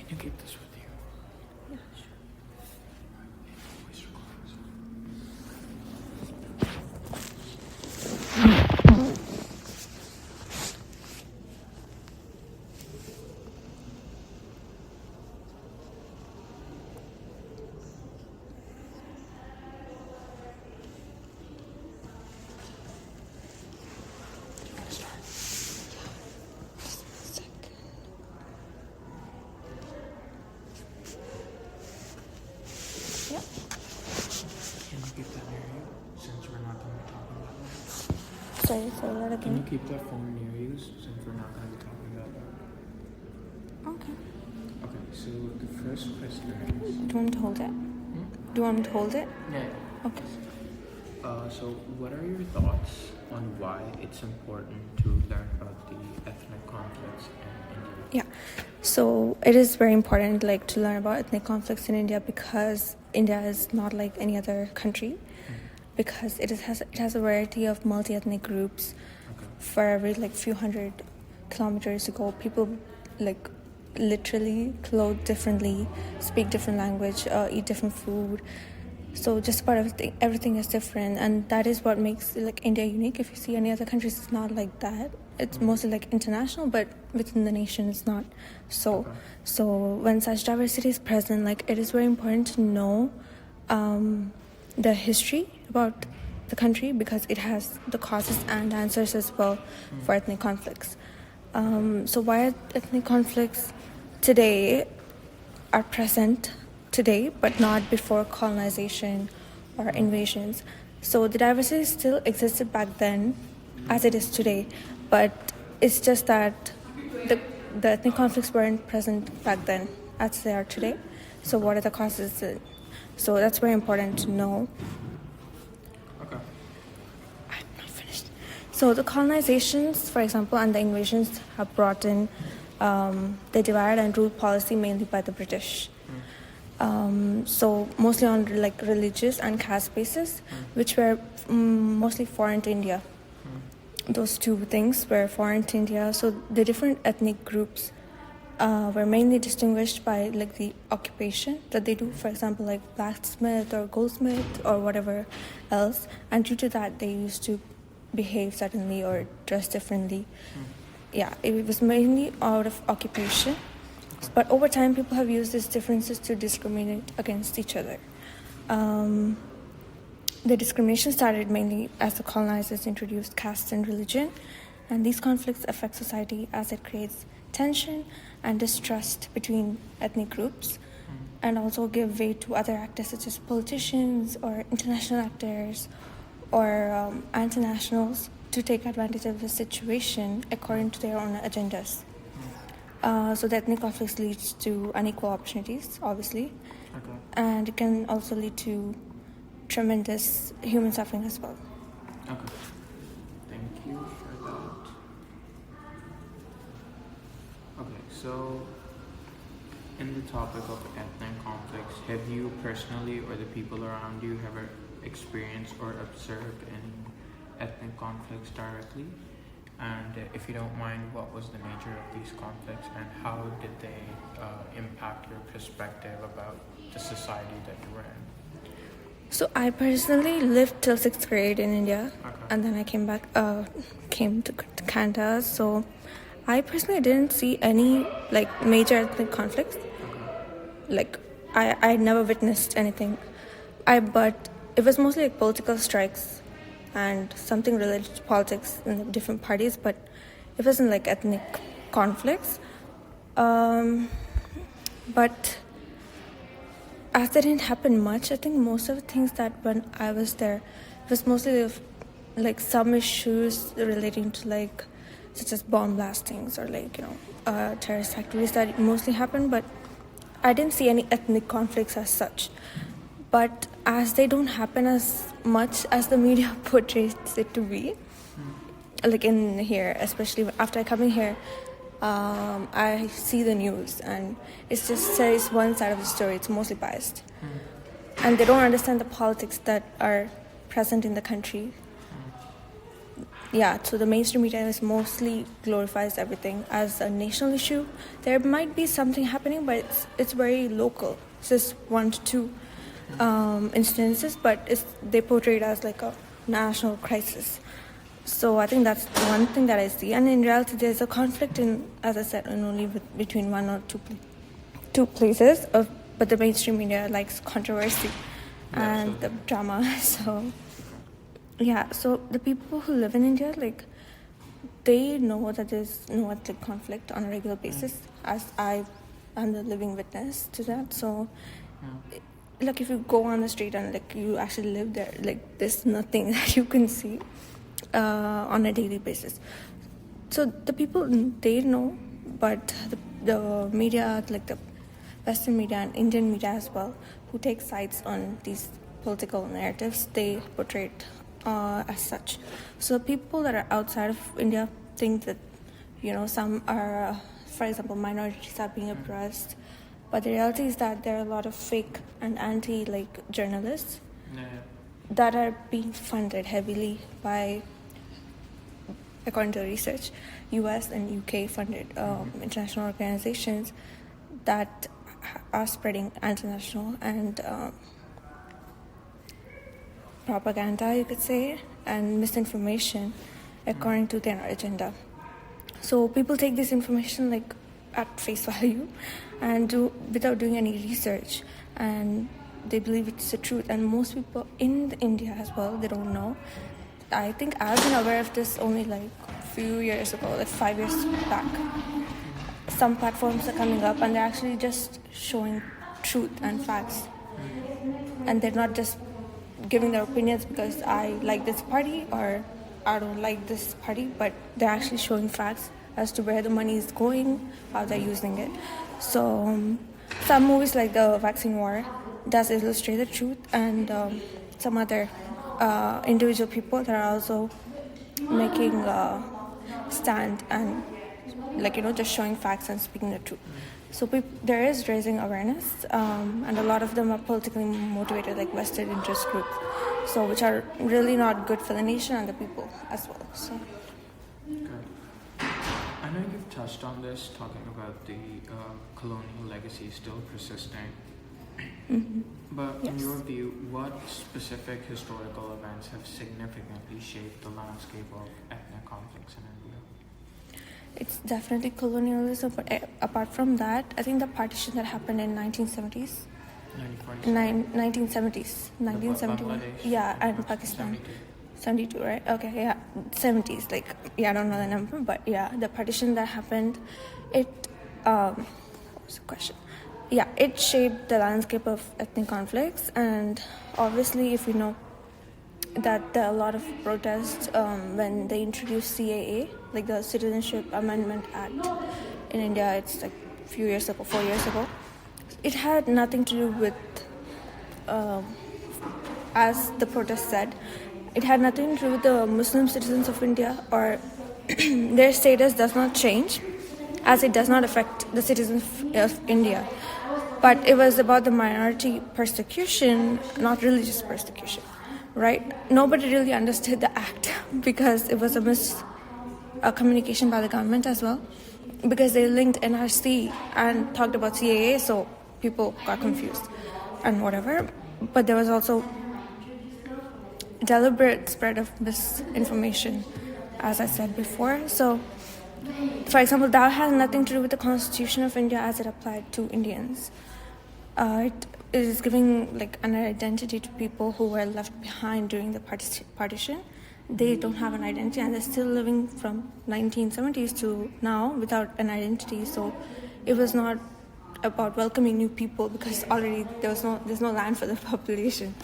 Can you keep this with you? Yeah, sure. Voice recorders. Do you want to start? Just a second. Yep. Can you keep that near you? Since we're not going to be talking that loud. Sorry, say that Can you again. keep that phone near you since we're not going to be talking that loud? Okay. Okay, so the first question is... Do you want me to hold it? Do you want me to hold it? Yeah. Okay. So what are your thoughts on why it's important to learn about the ethnic conflicts in India? Yeah. So it is very important like to learn about ethnic conflicts in India because India is not like any other country because it has a variety of multi-ethnic groups. Okay. For every like few hundred kilometers to go, people like literally clothe differently, speak different language, eat different food. So just about everything is different, and that is what makes like India unique. If you see any other countries, it's not like that. It's mostly like international, but within the nation, it's not. So, Okay. so when such diversity is present, like it is very important to know the history about the country because it has the causes and answers as well for ethnic conflicts. So why ethnic conflicts today are present today, but not before colonization or invasions. So the diversity still existed back then, as it is today, but it's just that the ethnic conflicts weren't present back then as they are today. So what are the causes? So that's very important to know. Okay. I'm not finished. So the colonizations, for example, and the invasions have brought in the divide and rule policy mainly by the British. So mostly on like religious and caste basis, which were mostly foreign to India. Those two things were foreign to India. So the different ethnic groups were mainly distinguished by like the occupation that they do. For example, like blacksmith or goldsmith or whatever else. And due to that, they used to behave suddenly or dress differently. Yeah, it was mainly out of occupation. But over time, people have used these differences to discriminate against each other. The discrimination started mainly as the colonizers introduced caste and religion, and these conflicts affect society as it creates tension and distrust between ethnic groups, and also give way to other actors such as politicians or international actors or anti-nationals to take advantage of the situation according to their own agendas. So the ethnic conflicts leads to unequal opportunities, obviously, Okay. and it can also lead to tremendous human suffering as well. Okay. Thank you for that. Okay, so in the topic of ethnic conflicts, have you personally or the people around you ever experienced or observed any ethnic conflicts directly? And if you don't mind, what was the nature of these conflicts and how did they impact your perspective about the society that you were in? So I personally lived till 6th grade in India, Okay. and then I came to Canada. So I personally didn't see any like major ethnic conflicts. Like I never witnessed anything. But it was mostly like political strikes and something related to politics in the different parties, but it wasn't like ethnic conflicts. But as they didn't happen much, I think most of the things that when I was there, it was mostly like some issues relating to like such as bomb blastings or like terrorist activities that mostly happened, but I didn't see any ethnic conflicts as such. But as they don't happen as much as the media portrays it to be, like in here, especially after coming here, I see the news and it just says one side of the story. It's mostly biased, and they don't understand the politics that are present in the country. yeah, so the mainstream media is mostly glorifies everything as a national issue. There might be something happening, but it's very local. It's just one to two instances, but they portray it as like a national crisis. So I think that's one thing that I see. And in reality, there's a conflict in, as I said, in only between one or two places. But the mainstream media likes controversy and the drama. So yeah, so the people who live in India, like, they know that there's no ethnic conflict on a regular basis, as I am the living witness to that. So, like, if you go on the street and like you actually live there, like, there's nothing that you can see on a daily basis. So the people, they know, but the media, like the Western media and Indian media as well, who take sides on these political narratives, they portray it as such. So people that are outside of India think that, some are, for example, minorities are being oppressed, but the reality is that there are a lot of fake and anti journalists that are being funded heavily by, according to research, US and UK funded international organizations that are spreading international and propaganda, you could say, and misinformation according to their agenda. So people take this information like at face value and without doing any research, and they believe it's the truth. And most people in India as well, they don't know. I think I've been aware of this only like a few years ago, like 5 years back. Some platforms are coming up and they're actually just showing truth and facts, and they're not just giving their opinions because I like this party or I don't like this party, but they're actually showing facts as to where the money is going, how they're using it. So some movies like the Vaccine War does illustrate the truth, and some other individual people that are also making a stand and just showing facts and speaking the truth. So there is raising awareness, and a lot of them are politically motivated, like vested interest groups, so which are really not good for the nation and the people as well. So. Good. I know you've touched on this, talking about the colonial legacy still persisting. Mm-hmm. But Yes. in your view, what specific historical events have significantly shaped the landscape of ethnic conflicts in India? It's definitely colonialism, but apart from that, I think the partition that happened in 1970s, 1970s, 1971, Bangladesh, yeah, and Pakistan, 72, right? Okay, yeah, 70s, I don't know the number, but yeah, the partition that happened, what was the question? Yeah, it shaped the landscape of ethnic conflicts, and obviously, if you know that there are a lot of protests when they introduced CAA, like the Citizenship Amendment Act in India. It's like a few years ago, 4 years ago. It had nothing to do with, as the protest said, it had nothing to do with the Muslim citizens of India, or their status does not change, as it does not affect the citizens of India. But it was about the minority persecution, not religious persecution. Right? Nobody really understood the act because it was a communication by the government as well, because they linked NRC and talked about CAA, so people got confused and whatever. But there was also deliberate spread of misinformation, as I said before. So, for example, that has nothing to do with the Constitution of India as it applied to Indians. It is giving an identity to people who were left behind during the partition. They don't have an identity, and they're still living from 1970s to now without an identity. So it was not about welcoming new people, because already there's no land for the population.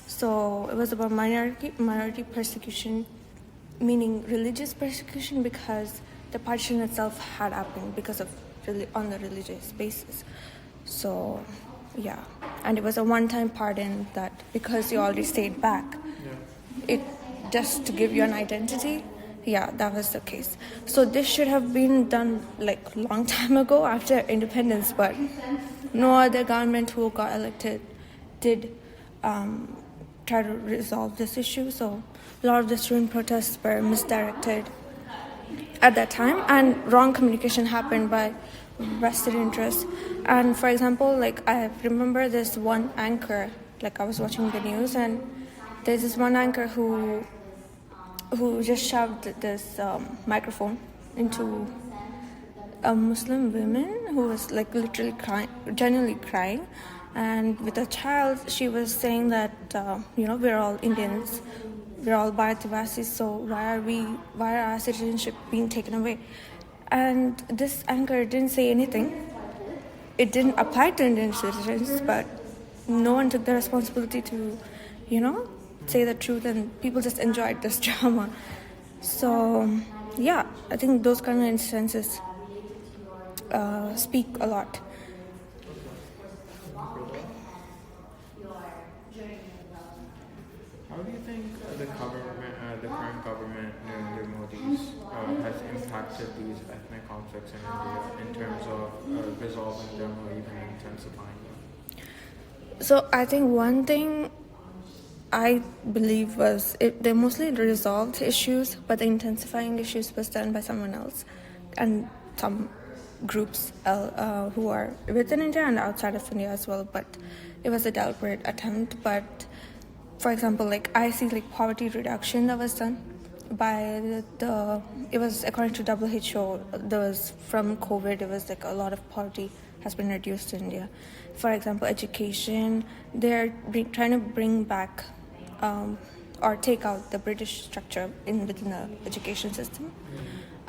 So it was about minority persecution, meaning religious persecution, because the partition itself had happened because of on the religious basis. So yeah, and it was a one-time pardon that because you already stayed back, it just to give you an identity. Yeah, that was the case. So this should have been done long time ago after independence, but no other government who got elected did try to resolve this issue. So a lot of the student protests were misdirected at that time, and wrong communication happened by vested interests. And for example, like I remember this one anchor, like I was watching the news, and there's this one anchor who just shoved this microphone into a Muslim woman who was like literally crying, genuinely crying, and with a child. She was saying that we're all Indians, we're all Bharativasis, so why are our citizenship being taken away? And this anchor didn't say anything. It didn't apply to Indian citizens, but no one took the responsibility to, say the truth, and people just enjoyed this drama. So, yeah, I think those kind of instances speak a lot. How do you think the current government, Narendra Modi's, has impacted these ethnic conflicts in India in terms of resolving them or even intensifying them? So I think one thing I believe was they mostly resolved issues, but the intensifying issues was done by someone else and some groups who are within India and outside of India as well. But it was a deliberate attempt. But for example, like I see like poverty reduction that was done by it was according to WHO. There was from COVID. It was like a lot of poverty has been reduced in India. For example, education. They're trying to bring back or take out the British structure within the education system.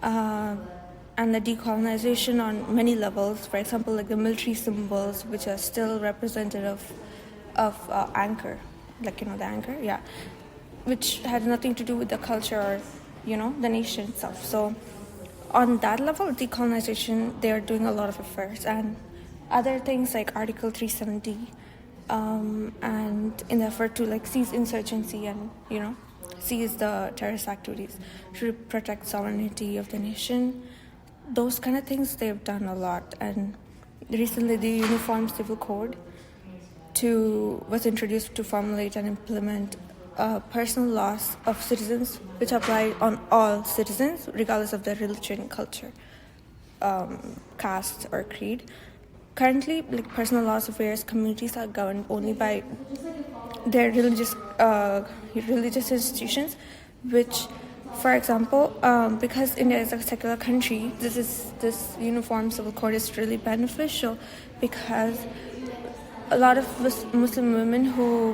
And the decolonization on many levels. For example, like the military symbols, which are still representative of anchor, like the anchor, yeah, which had nothing to do with the culture or the nation itself. So on that level, decolonization, they are doing a lot of efforts, and other things like Article 370, and in the effort to like cease insurgency and cease the terrorist activities to protect sovereignty of the nation. Those kind of things they've done a lot. And recently the Uniform Civil Code was introduced to formulate and implement personal laws of citizens which apply on all citizens regardless of their religion, culture, caste or creed. Currently, like personal laws of various communities are governed only by their religious institutions, which, for example, because India is a secular country, this Uniform Civil Code is really beneficial because a lot of Muslim women who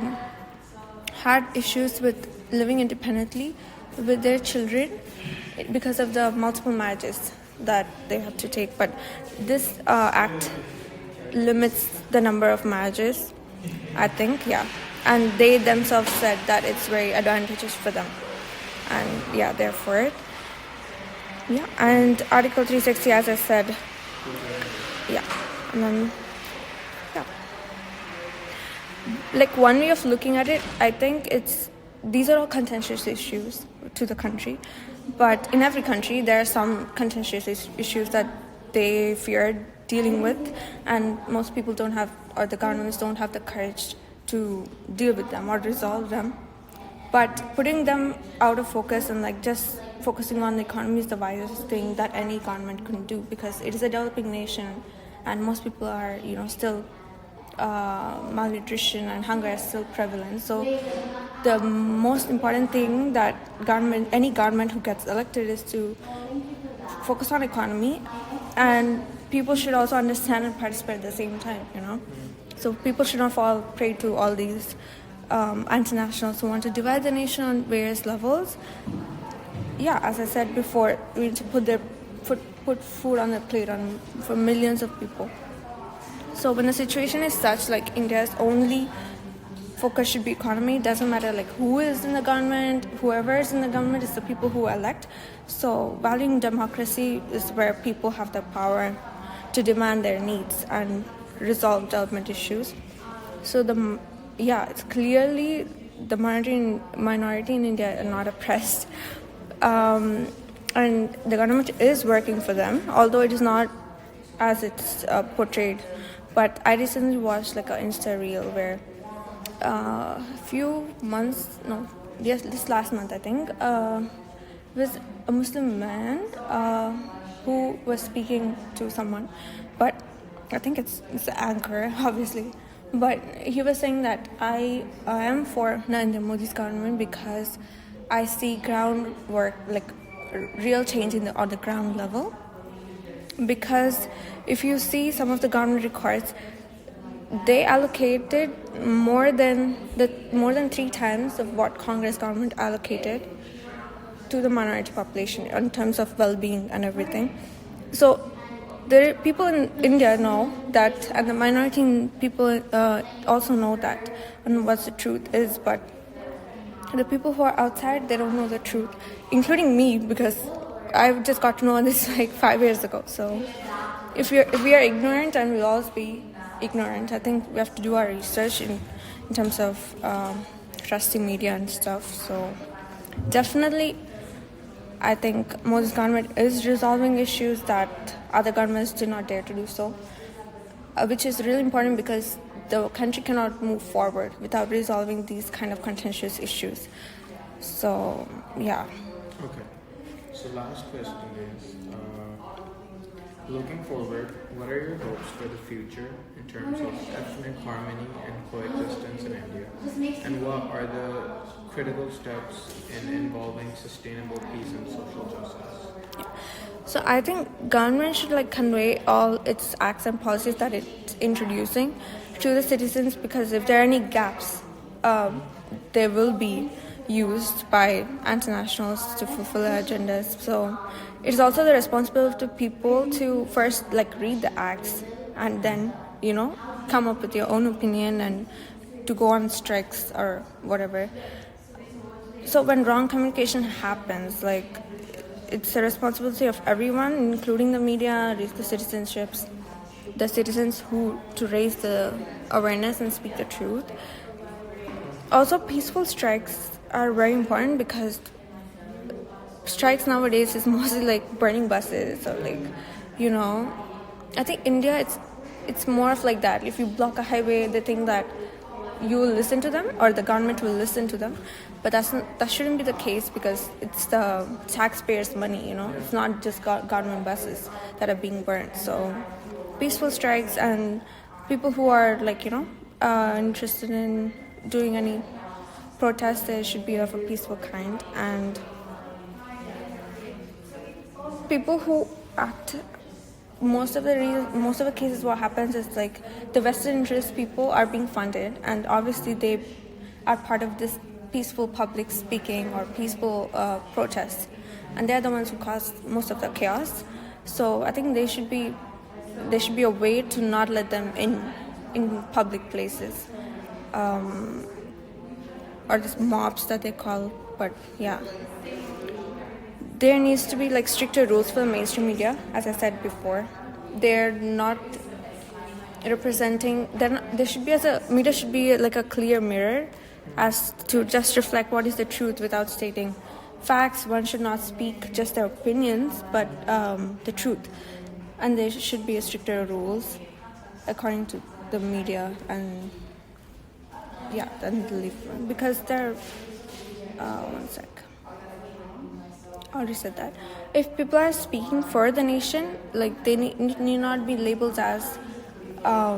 had issues with living independently with their children because of the multiple marriages that they have to take. But this act limits the number of marriages, I think, yeah. And they themselves said that it's very advantageous for them. And yeah, they're for it. Yeah, and Article 360, as I said, yeah. And then, yeah. Like one way of looking at it, I think these are all contentious issues to the country. But in every country, there are some contentious issues that they fear dealing with, and most people don't have, or the governments don't have the courage to deal with them or resolve them. But putting them out of focus and like just focusing on the economy is the wisest thing that any government can do, because it is a developing nation and most people are, still malnutrition and hunger is still prevalent. So the most important thing that any government who gets elected is to focus on economy, and people should also understand and participate at the same time, So people should not fall prey to all these anti-nationals who want to divide the nation on various levels. Yeah, as I said before, we need to put food on the plate for millions of people. So when the situation is such, like India's only focus should be economy. It doesn't matter like who is in the government, whoever is in the government is the people who elect. So valuing democracy is where people have the power to demand their needs and resolve development issues. So it's clearly the minority in India are not oppressed, and the government is working for them, although it is not as it's portrayed. But I recently watched like an Insta reel where this last month I think, was a Muslim man who was speaking to someone, but I think it's the anchor, obviously. But he was saying that I am for Narendra Modi's government because I see groundwork, like real change on the ground level. Because if you see some of the government records, they allocated more than 3 times of what Congress government allocated to the minority population in terms of well-being and everything. So the people in India know that, and the minority people also know that, and what the truth is. But the people who are outside, they don't know the truth, including me, because I've just got to know this like 5 years ago. So if we are ignorant, and we'll always be ignorant, I think we have to do our research in terms of trusting media and stuff. So definitely, I think Modi's government is resolving issues that other governments did not dare to do so, which is really important because the country cannot move forward without resolving these kind of contentious issues. So, yeah. Okay. So last question is, looking forward, what are your hopes for the future in terms of ethnic harmony and coexistence in India? And what are the critical steps in involving sustainable peace and social justice? So I think government should convey all its acts and policies that it's introducing to the citizens, because if there are any gaps, they will be used by anti-nationals to fulfill their agendas. So it's also the responsibility of people to first read the acts and then come up with your own opinion and to go on strikes or whatever. So when wrong communication happens, it's the responsibility of everyone, including the media, the citizens to raise the awareness and speak the truth. Also, peaceful strikes are very important, because strikes nowadays is mostly burning buses or I think India it's more of like that. If you block a highway, they think that you will listen to them or the government will listen to them, but that shouldn't be the case, because it's the taxpayers' money. It's not just government buses that are being burnt. So peaceful strikes, and people who are interested in doing any protests, they should be of a peaceful kind, and people who act, most of the cases what happens is the vested interest people are being funded, and obviously they are part of this peaceful public speaking or peaceful protests, and they're the ones who cause most of the chaos. So I think there should be a way to not let them in public places, or just mobs that they call. But yeah, there needs to be stricter rules for the mainstream media. As I said before, they're not representing. Media should be a clear mirror, as to just reflect what is the truth without stating facts. One should not speak just their opinions, but the truth. And there should be stricter rules according to the media, and because they're one sec. I already said that. If people are speaking for the nation, they need not be labeled as a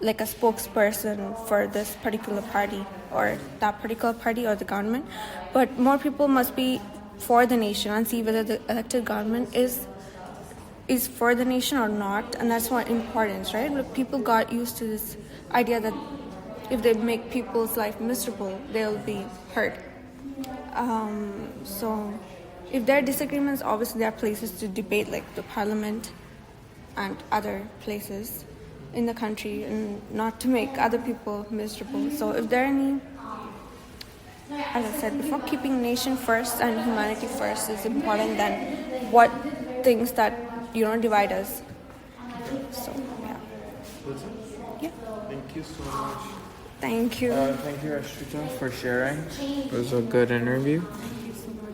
spokesperson for this particular party or that particular party or the government, but more people must be for the nation and see whether the elected government is for the nation or not. And that's what importance, right? But people got used to this idea that if they make people's life miserable, they'll be hurt. So if there are disagreements, obviously there are places to debate, like the parliament and other places in the country, and not to make other people miserable. So if there are any, as I said before, keeping nation first and humanity first is important than what things that divide us. So yeah. That's it? Yeah. Thank you so much. Thank you. Thank you, Ashrita, for sharing. It was a good interview. Thank you so much.